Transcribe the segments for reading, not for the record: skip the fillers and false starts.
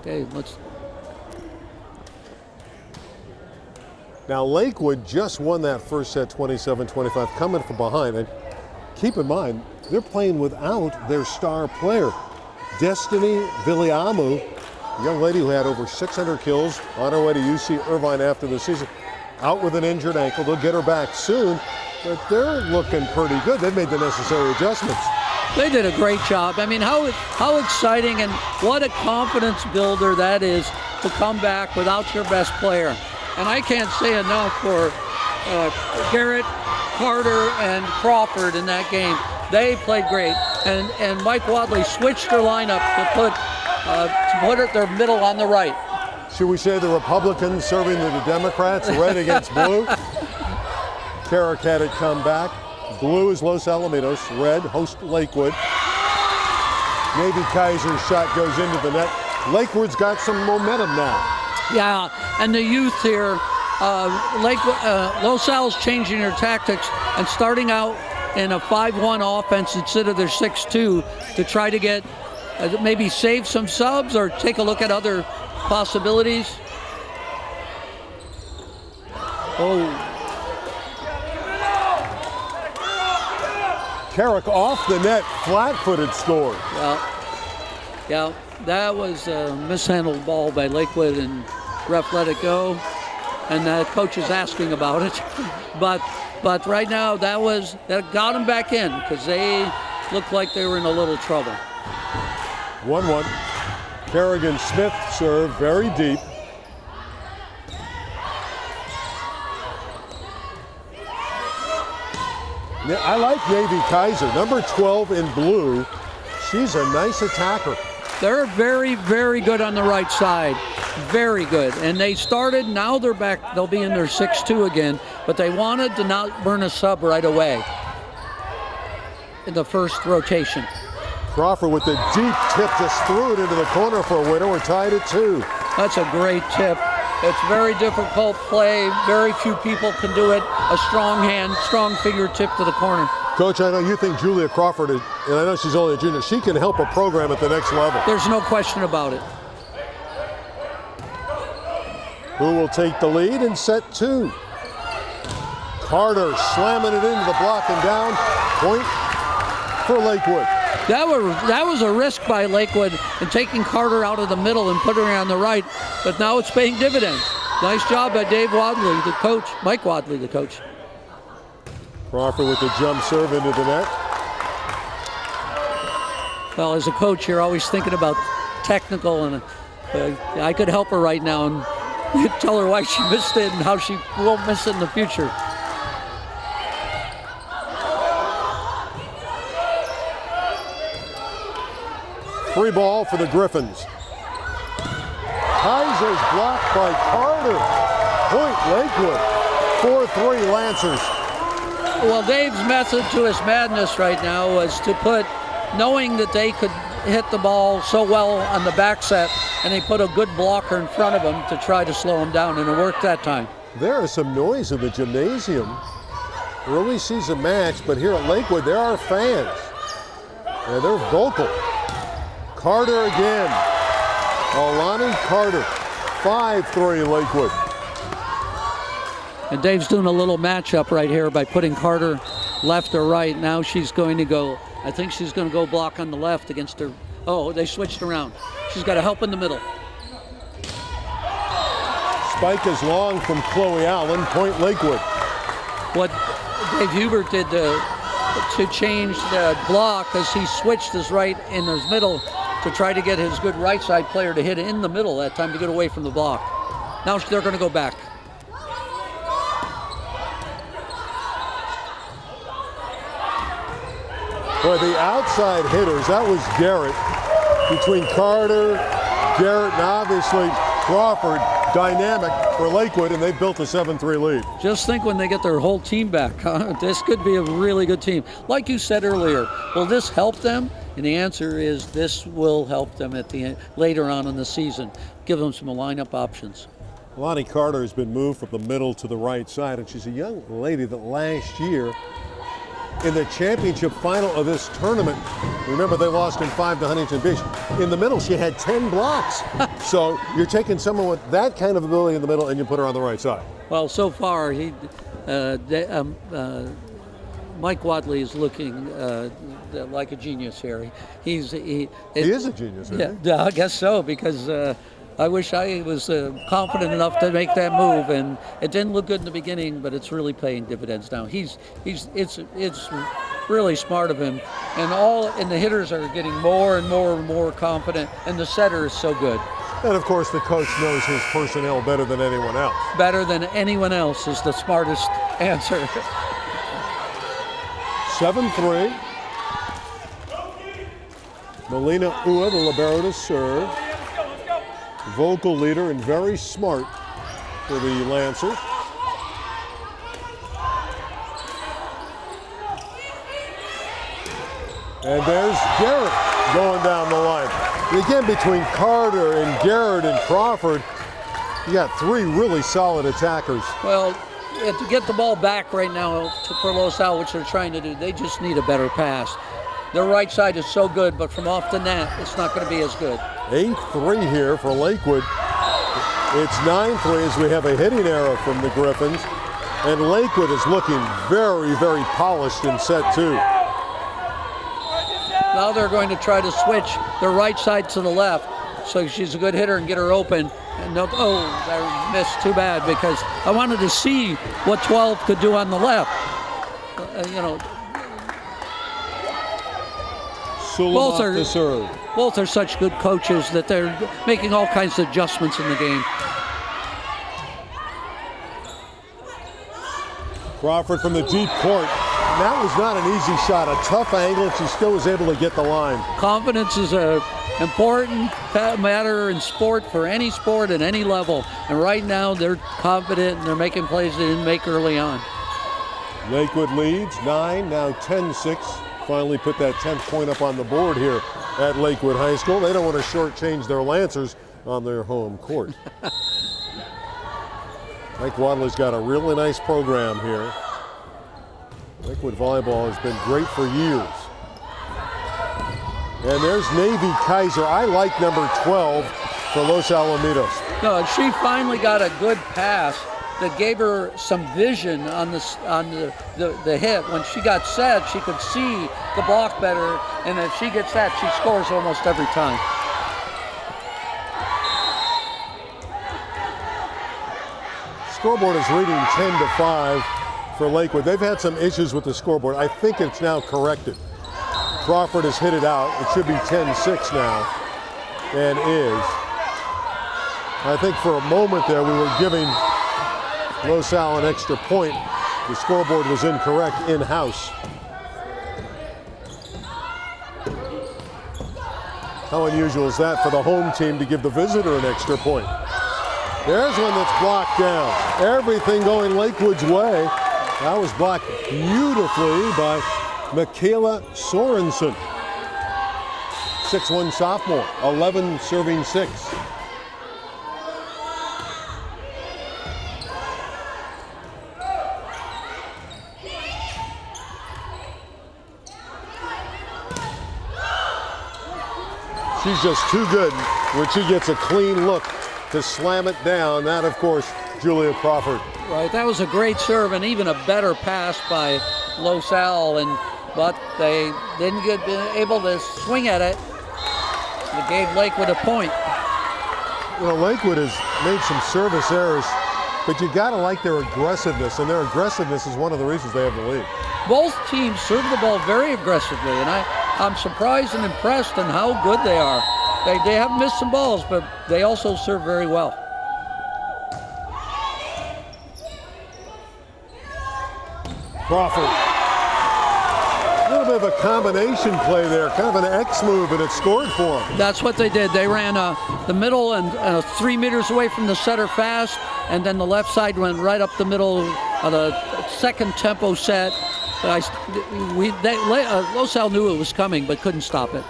Okay, let's. Now Lakewood just won that first set 27-25, coming from behind. And keep in mind, they're playing without their star player. Destiny Viliamu, a young lady who had over 600 kills on her way to UC Irvine after the season, out with an injured ankle. They'll get her back soon, but they're looking pretty good. They've made the necessary adjustments. They did a great job. I mean, how exciting and what a confidence builder that is to come back without your best player. And I can't say enough for Garrett, Carter, and Crawford in that game. They played great. And Mike Wadley switched their lineup to put their middle on the right. Should we say the Republicans serving the Democrats, red against blue? Carrick had it come back. Blue is Los Alamitos, red host Lakewood. Navy Kaiser's shot goes into the net. Lakewood's got some momentum now. Yeah, and the youth here, Los Al's changing their tactics and starting out in a 5-1 offense instead of their 6-2 to try to get maybe save some subs or take a look at other possibilities. Oh. Carrick off the net, flat-footed score. Yeah, that was a mishandled ball by Lakewood, and ref let it go. And the coach is asking about it. But right now, that got them back in because they looked like they were in a little trouble. 1-1. Kerrigan Smith serve very deep. I like Navy Kaiser, number 12 in blue. She's a nice attacker. They're very, very good on the right side. Very good. And they started, now they're back, they'll be in their 6-2 again, but they wanted to not burn a sub right away in the first rotation. Crawford with the deep tip, just threw it into the corner for a winner. We're tied at 2. That's a great tip. It's very difficult play. Very few people can do it. A strong hand, strong fingertip to the corner. Coach, I know you think Julia Crawford, and I know she's only a junior, she can help a program at the next level. There's no question about it. Who will take the lead in set 2? Carter slamming it into the block and down. Point for Lakewood. That was a risk by Lakewood in taking Carter out of the middle and putting her on the right, but now it's paying dividends. Nice job by Dave Wadley, the coach, Mike Wadley, the coach. Crawford with the jump serve into the net. Well, as a coach, you're always thinking about technical, and I could help her right now and tell her why she missed it and how she won't miss it in the future. Free ball for the Griffins. Kaiser's blocked by Carter. Point Lakewood. 4-3 Lancers. Well, Dave's method to his madness right now was to put, knowing that they could hit the ball so well on the back set, and he put a good blocker in front of him to try to slow him down, and it worked that time. There is some noise in the gymnasium. Early season match, but here at Lakewood, there are fans. And they're vocal. Carter again. Alani Carter. 5-3 Lakewood. And Dave's doing a little matchup right here by putting Carter left or right. Now she's going to go, I think she's going to go block on the left against her. Oh, they switched around. She's got to help in the middle. Spike is long from Chloe Allen. Point Lakewood. What Dave Hubert did to change the block as he switched his right in his middle to try to get his good right side player to hit in the middle that time to get away from the block. Now they're going to go back. Boy, the outside hitters, that was Garrett. Between Carter, Garrett, and obviously Crawford, dynamic for Lakewood, and they've built a 7-3 lead. Just think when they get their whole team back, huh? This could be a really good team. Like you said earlier, will this help them? And the answer is this will help them at the end, later on in the season. Give them some lineup options. Lonnie Carter has been moved from the middle to the right side, and she's a young lady that last year in the championship final of this tournament. Remember, they lost in 5 to Huntington Beach. In the middle, she had 10 blocks. So you're taking someone with that kind of ability in the middle and you put her on the right side. Well, so far, Mike Wadley is looking like a genius here. He is a genius, isn't he? Yeah, I guess so, because I wish I was confident enough to make that move, and it didn't look good in the beginning, but it's really paying dividends now. It's really smart of him, and the hitters are getting more and more confident, and the setter is so good. And of course, the coach knows his personnel better than anyone else. Better than anyone else is the smartest answer. 7-3. Melina Ua, the libero, to serve. Vocal leader and very smart for the Lancers. And there's Garrett going down the line. Again, between Carter and Garrett and Crawford, you got 3 really solid attackers. Well, to get the ball back right now for Los Al, which they're trying to do, they just need a better pass. Their right side is so good, but from off the net, it's not going to be as good. 8-3 here for Lakewood. It's 9-3 as we have a hitting error from the Griffins. And Lakewood is looking very, very polished in set 2. Now they're going to try to switch their right side to the left, so she's a good hitter and get her open. And I missed, too bad, because I wanted to see what 12 could do on the left. Both are such good coaches that they're making all kinds of adjustments in the game. Crawford from the deep court. That was not an easy shot, a tough angle, and she still was able to get the line. Confidence is an important matter in sport, for any sport at any level. And right now they're confident and they're making plays they didn't make early on. Lakewood leads 9, now 10-6. Finally put that 10th point up on the board here at Lakewood High School. They don't want to shortchange their Lancers on their home court. Mike Wadley's got a really nice program here. Lakewood volleyball has been great for years. And there's Navy Kaiser. I like number 12 for Los Alamitos. No, she finally got a good pass that gave her some vision on the hit. When she got set, she could see the block better, and if she gets that, she scores almost every time. Scoreboard is reading 10-5 for Lakewood. They've had some issues with the scoreboard. I think it's now corrected. Crawford has hit it out. It should be 10-6 now, and is. I think for a moment there we were giving Los Al an extra point. The scoreboard was incorrect in-house. How unusual is that for the home team to give the visitor an extra point? There's one that's blocked down. Everything going Lakewood's way. That was blocked beautifully by Michaela Sorensen. 6'1" sophomore, 11 serving 6. She's just too good when she gets a clean look to slam it down. That, of course, Julia Crawford. Right, that was a great serve and even a better pass by Los Al, but they didn't get able to swing at it. It gave Lakewood a point. Well, Lakewood has made some service errors, but you got to like their aggressiveness, and their aggressiveness is one of the reasons they have the lead. Both teams serve the ball very aggressively, and I'm surprised and impressed in how good they are. They have missed some balls, but they also serve very well. Crawford. A little bit of a combination play there, kind of an X move, and it scored for them. That's what they did. They ran the middle and 3 meters away from the setter fast, and then the left side went right up the middle of the second tempo set. Los Al knew it was coming, but couldn't stop it.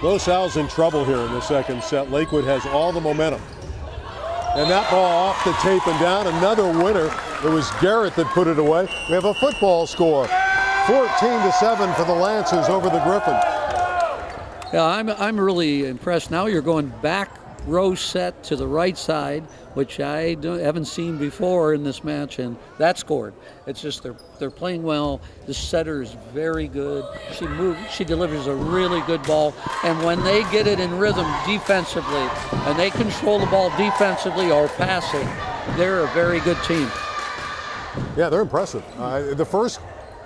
Los Al's in trouble here in the second set. Lakewood has all the momentum. And that ball off the tape and down, another winner It was Garrett that put it away. We have a football score. 14-7 for the Lancers over the Griffins. Yeah, I'm really impressed. Now you're going back row set to the right side, which I haven't seen before in this match, and that scored. It's just they're playing well. The setter is very good. She delivers a really good ball, and when they get it in rhythm defensively, and they control the ball defensively or passing, they're a very good team. Yeah, they're impressive. The first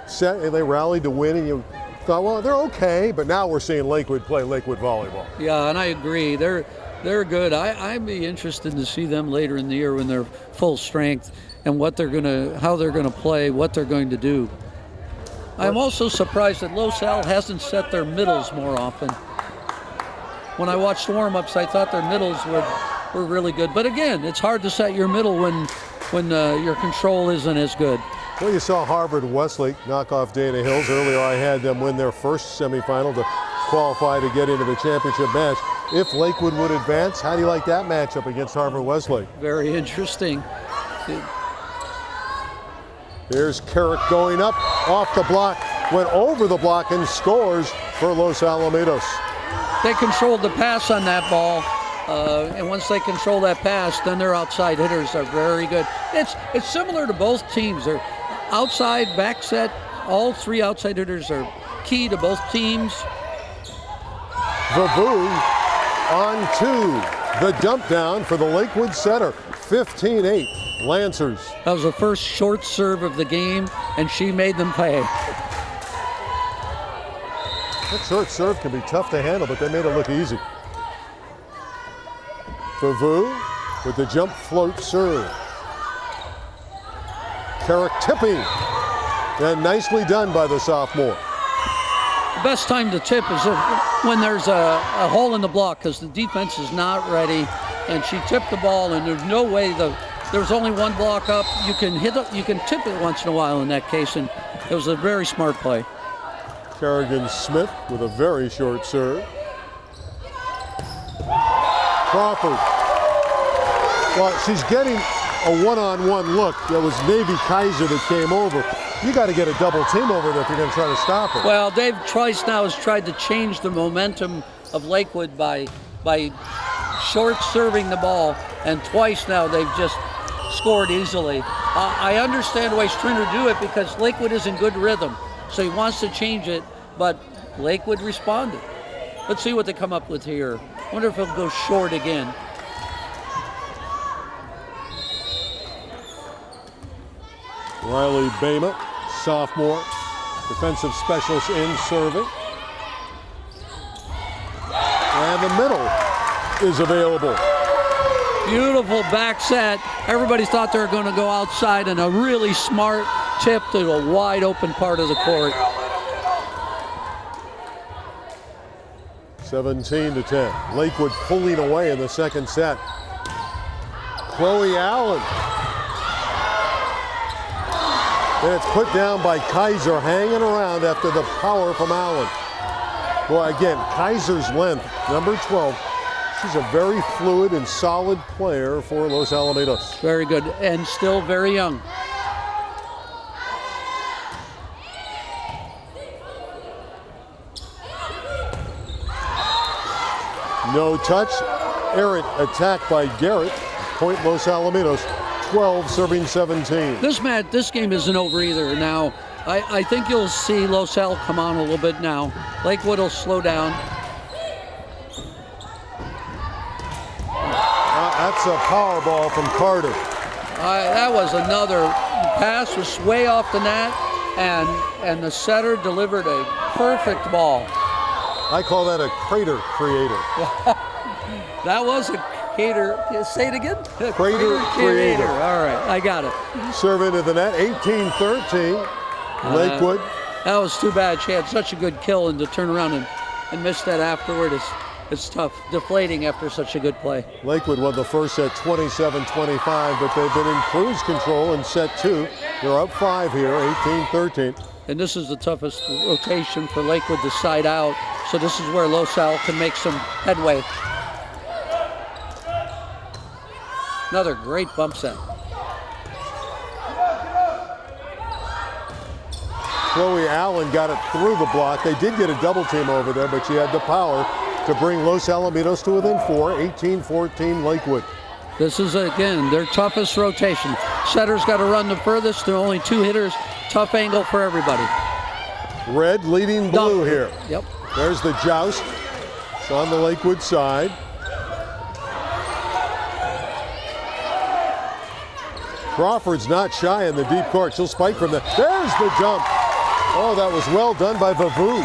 set, they rallied to win, and you thought, well, they're okay, but now we're seeing Lakewood play Lakewood volleyball. Yeah, and I agree. They're good. I'd be interested to see them later in the year when they're full strength and how they're gonna play, what they're going to do. I'm also surprised that Los Al hasn't set their middles more often. When I watched warm-ups, I thought their middles were really good. But again, it's hard to set your middle when your control isn't as good. Well, you saw Harvard Westlake knock off Dana Hills. Earlier I had them win their first semifinal to qualify to get into the championship match. If Lakewood would advance, how do you like that matchup against Harvard Westlake? Very interesting. There's Carrick going up, off the block, went over the block and scores for Los Alamitos. They controlled the pass on that ball, and once they control that pass, then their outside hitters are very good. It's similar to both teams. They're outside, back set. All three outside hitters are key to both teams. Vavu on two. The dump down for the Lakewood setter. 15-8 Lancers. That was the first short serve of the game, and she made them pay. That short serve can be tough to handle, but they made it look easy. Vavu with the jump float serve. Carrick tipping. And nicely done by the sophomore. The best time to tip is when there's a hole in the block because the defense is not ready, and she tipped the ball, and there's no way there's only one block up. You can tip it once in a while in that case, and it was a very smart play. Kerrigan Smith with a very short serve. Crawford. Well, she's getting a one-on-one look. That was Navy Kaiser that came over. You got to get a double team over there if you're going to try to stop her. Well, Dave twice now has tried to change the momentum of Lakewood by short serving the ball, and twice now they've just scored easily. I understand why he's trying to do it because Lakewood is in good rhythm, so he wants to change it, but Lakewood responded. Let's see what they come up with here. Wonder if he'll go short again. Riley Bama, sophomore, defensive specialist in serving. And the middle is available. Beautiful back set. Everybody thought they were going to go outside, and a really smart tip to a wide open part of the court. 17-10. Lakewood pulling away in the second set. Chloe Allen. And it's put down by Kaiser, hanging around after the power from Allen. Well, again, Kaiser's length, number 12. She's a very fluid and solid player for Los Alamitos. Very good, and still very young. No touch. Errant attack by Garrett. Point Los Alamitos. 12 serving 17. This game isn't over either. Now, I think you'll see Los Al come on a little bit now. Lakewood will slow down. That's a power ball from Carter. That was another pass, was way off the net, and the setter delivered a perfect ball. I call that a crater creator. That was a crater. Say it again. Crater creator. All right, I got it. Serve into the net. 18-13. Lakewood. That was too bad. She had such a good kill, and to turn around and miss that afterward it's tough. Deflating after such a good play. Lakewood won the first set 27-25, but they've been in cruise control in set two. They're up 5 here, 18-13. And this is the toughest rotation for Lakewood to side out. So this is where Los Al can make some headway. Another great bump set. Chloe Allen got it through the block. They did get a double team over there, but she had the power to bring Los Alamitos to within 4, 18-14 Lakewood. This is, again, their toughest rotation. Setter's got to run the furthest. There are only 2 hitters. Tough angle for everybody. Red leading blue here. Yep. There's the joust. It's on the Lakewood side. Crawford's not shy in the deep court. She'll spike from there. There's the jump. Oh, that was well done by Vavu.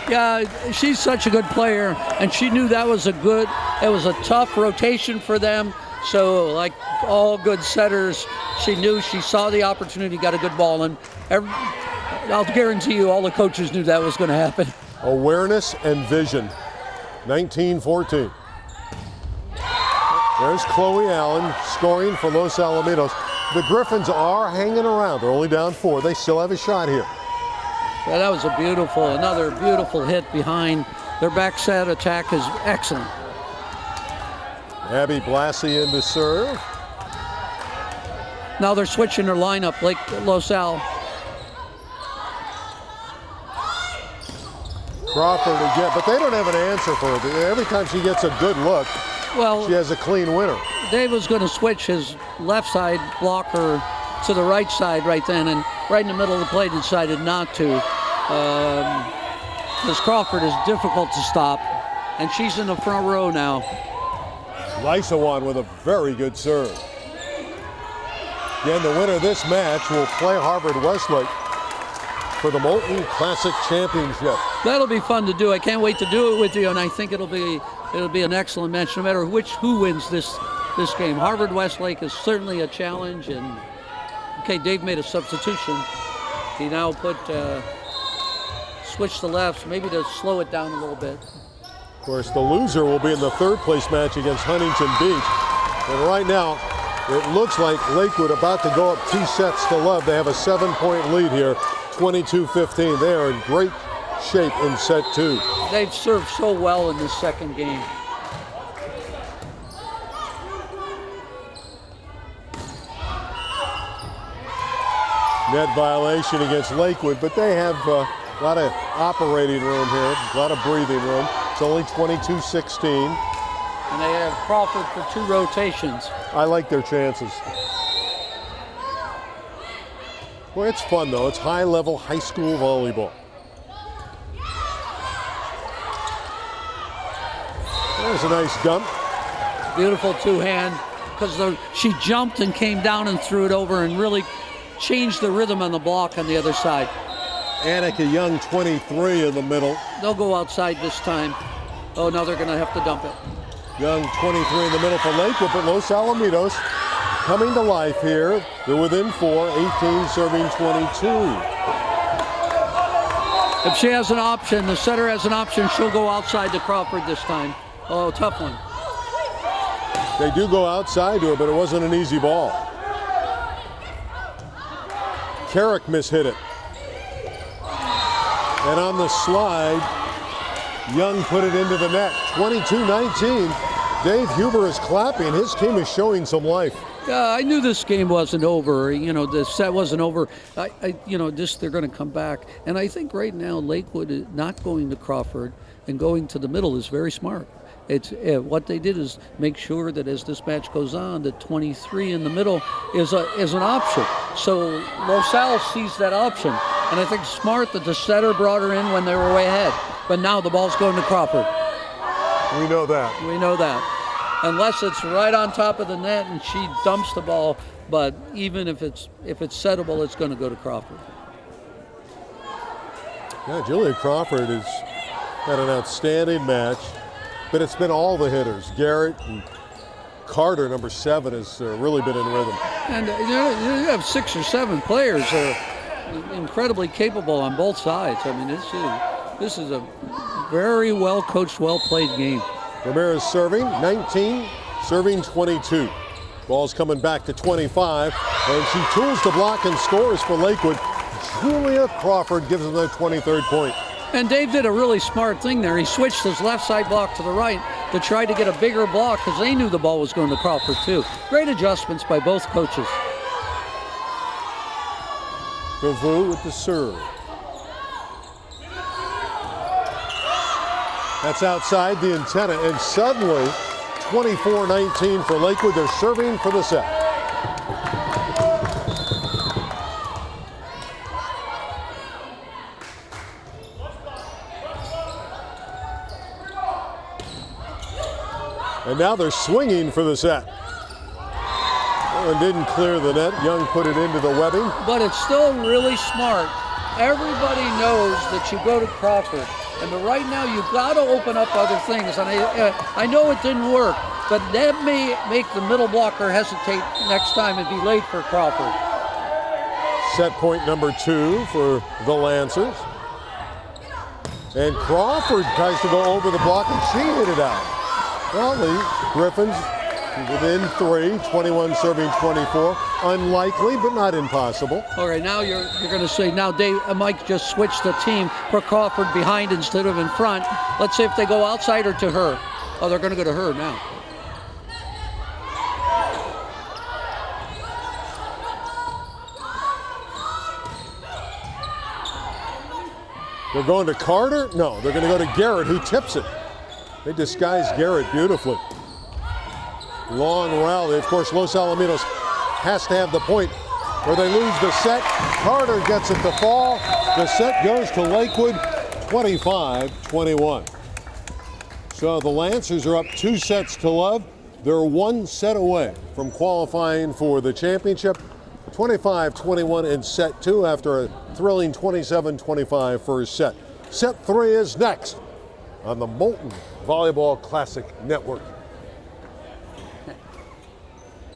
Yeah, she's such a good player, and she knew that was it was a tough rotation for them. So, like all good setters, she saw the opportunity, got a good ball, and I'll guarantee you all the coaches knew that was going to happen. Awareness and vision. 19-14. There's Chloe Allen scoring for Los Alamitos. The Griffins are hanging around. They're only down 4. They still have a shot here. Yeah, that was another beautiful hit behind. Their backside attack is excellent. Abby Blassie in to serve. Now they're switching their lineup, Los Al. Crawford again, but they don't have an answer for her. Every time she gets a good look, she has a clean winner. Dave was going to switch his left side blocker to the right side right then, and right in the middle of the play decided not to. Because Crawford is difficult to stop, and she's in the front row now. Lysawan with a very good serve. Again, the winner of this match will play Harvard Westlake for the Molten Classic Championship. That'll be fun to do. I can't wait to do it with you, and I think it'll be an excellent match, no matter who wins this game. Harvard Westlake is certainly a challenge, and okay, Dave made a substitution. He now switched the lefts, maybe to slow it down a little bit. Of course, the loser will be in the 3rd place match against Huntington Beach. And right now, it looks like Lakewood about to go up 2 sets to love. They have a 7-point lead here, 22-15. They are in great shape in set 2. They've served so well in this second game. Net violation against Lakewood, but they have a lot of operating room here, a lot of breathing room. It's only 22-16. And they have Crawford for 2 rotations. I like their chances. Well, it's fun, though. It's high-level high school volleyball. There's a nice dump. Beautiful 2-hand, because she jumped and came down and threw it over and really changed the rhythm on the block on the other side. Annika Young, 23 in the middle. They'll go outside this time. Oh, now they're going to have to dump it. Young, 23 in the middle for Lakewood, but Los Alamitos coming to life here. They're within 4, 18 serving 22. If she has an option, the setter has an option, she'll go outside to Crawford this time. Oh, tough one. They do go outside to her, but it wasn't an easy ball. Carrick mishit it. And on the slide, Young put it into the net. 22-19. Dave Huber is clapping. His team is showing some life. Yeah, I knew this game wasn't over. You know, the set wasn't over. They're going to come back. And I think right now Lakewood is not going to Crawford and going to the middle is very smart. What they did is make sure that as this match goes on, the 23 in the middle is an option. So Los Al sees that option, and I think it's smart that the setter brought her in when they were way ahead. But now the ball's going to Crawford. We know that. We know that. Unless it's right on top of the net and she dumps the ball, but even if it's settable, it's going to go to Crawford. Yeah, Julia Crawford has had an outstanding match. But it's been all the hitters. Garrett and Carter, number 7, has really been in rhythm. And you have 6 or 7 players that are incredibly capable on both sides. I mean, this is a very well coached, well played game. Ramirez serving 19, serving 22. Ball's coming back to 25, and she tools the block and scores for Lakewood. Julia Crawford gives them their 23rd point. And Dave did a really smart thing there. He switched his left side block to the right to try to get a bigger block because they knew the ball was going to Crawford too. Great adjustments by both coaches. Vavu with the serve. That's outside the antenna, and suddenly 24-19 for Lakewood. They're serving for the set. And now they're swinging for the set. And didn't clear the net. Young put it into the webbing. But it's still really smart. Everybody knows that you go to Crawford. But right now you've got to open up other things. And I know it didn't work, but that may make the middle blocker hesitate next time and be late for Crawford. Set point number 2 for the Lancers. And Crawford tries to go over the block, and she hit it out. Well, the Griffins within 3, 21 serving 24. Unlikely, but not impossible. All right, now you're going to say, now Mike just switched the team for Crawford behind instead of in front. Let's see if they go outside or to her. Oh, they're going to go to her now. They're going to Carter? No, they're going to go to Garrett, who tips it. They disguise Garrett beautifully. Long rally. Of course, Los Alamitos has to have the point or they lose the set. Carter gets it to fall. The set goes to Lakewood, 25-21. So the Lancers are up 2 sets to love. They're 1 set away from qualifying for the championship. 25-21 in set 2 after a thrilling 27-25 first set. Set 3 is next on the Molten Volleyball Classic Network.